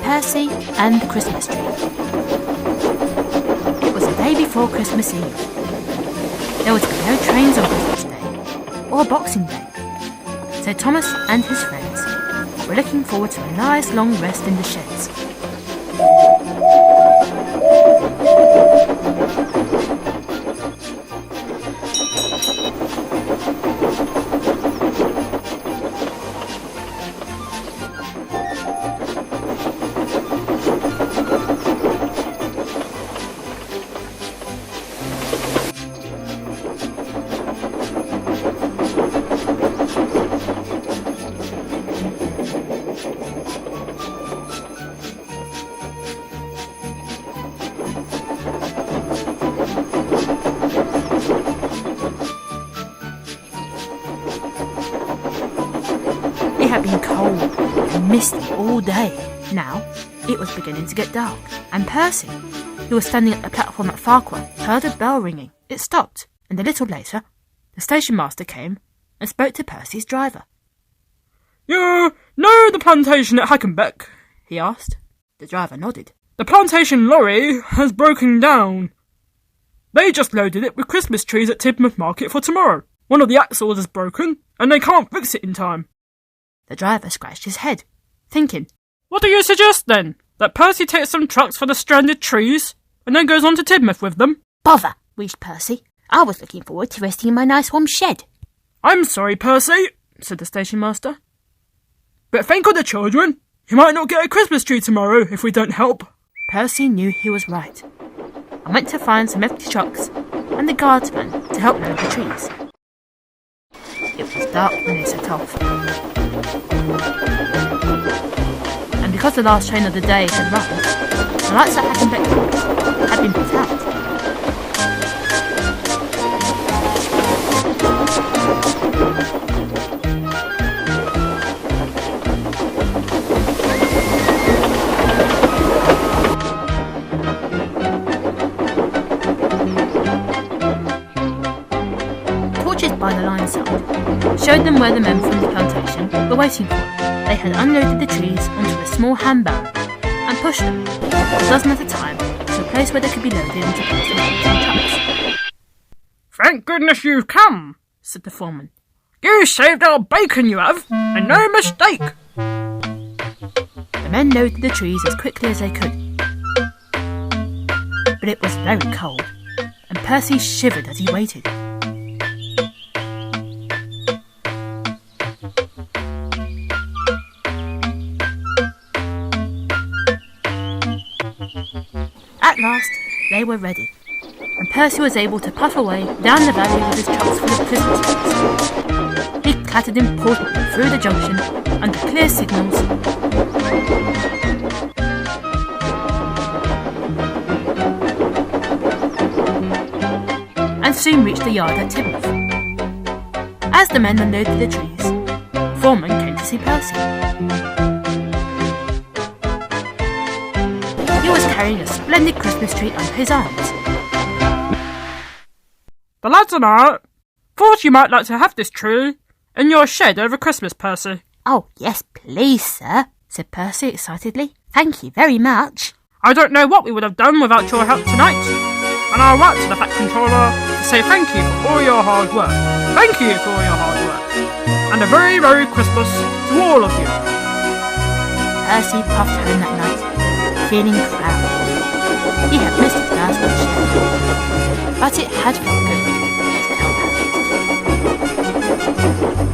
Percy and the Christmas Tree. It was the day before Christmas Eve. There was no trains on Christmas Day or Boxing Day, so Thomas and his friends were looking forward to a nice long rest in the sheds. It had been cold and misty all day. Now, it was beginning to get dark, and Percy, who was standing at the platform at Farquhar, heard a bell ringing. It stopped, and a little later, the station master came and spoke to Percy's driver. "You know the plantation at Hackenbeck?" he asked. The driver nodded. "The plantation lorry has broken down. They just loaded it with Christmas trees at Tidmouth Market for tomorrow. One of the axles is broken, and they can't fix it in time." The driver scratched his head, thinking, "What do you suggest, then? That Percy takes some trucks for the stranded trees, and then goes on to Tidmouth with them?" "Bother," wheezed Percy. "I was looking forward to resting in my nice warm shed." "I'm sorry, Percy," said the station master. "But think of the children. You might not get a Christmas tree tomorrow if we don't help." Percy knew he was right, and went to find some empty trucks and the guardsman to help load the trees. It was dark when they set off, and because the last train of the day had run, the lights at Hackenbeck had been put out. Torches by the line side showed them where the men from the plantation were waiting for them. They had unloaded the trees onto a small handbarrow and pushed them, a dozen at a time, to a place where they could be loaded into Percy's trucks. "Thank goodness you've come," said the foreman. "You saved our bacon, you have, and no mistake." The men loaded the trees as quickly as they could, but it was very cold, and Percy shivered as he waited. At last, they were ready, and Percy was able to puff away down the valley with his trucks full of Christmas trees. He clattered importantly through the junction under clear signals, and soon reached the yard at Tidmouth. As the men unloaded the trees, the foreman came to see Percy. He was carrying a splendid Christmas tree under his arms. "The lads and I thought you might like to have this tree in your shed over Christmas, Percy." "Oh, yes, please, sir," said Percy excitedly. "Thank you very much." "I don't know what we would have done without your help tonight, and I'll write to the Fat Controller to say thank you for all your hard work. Thank you for all your hard work, and a very Merry Christmas to all of you." Percy puffed home that night, feeling proud. He had missed his last lunch, but it had felt good to help out.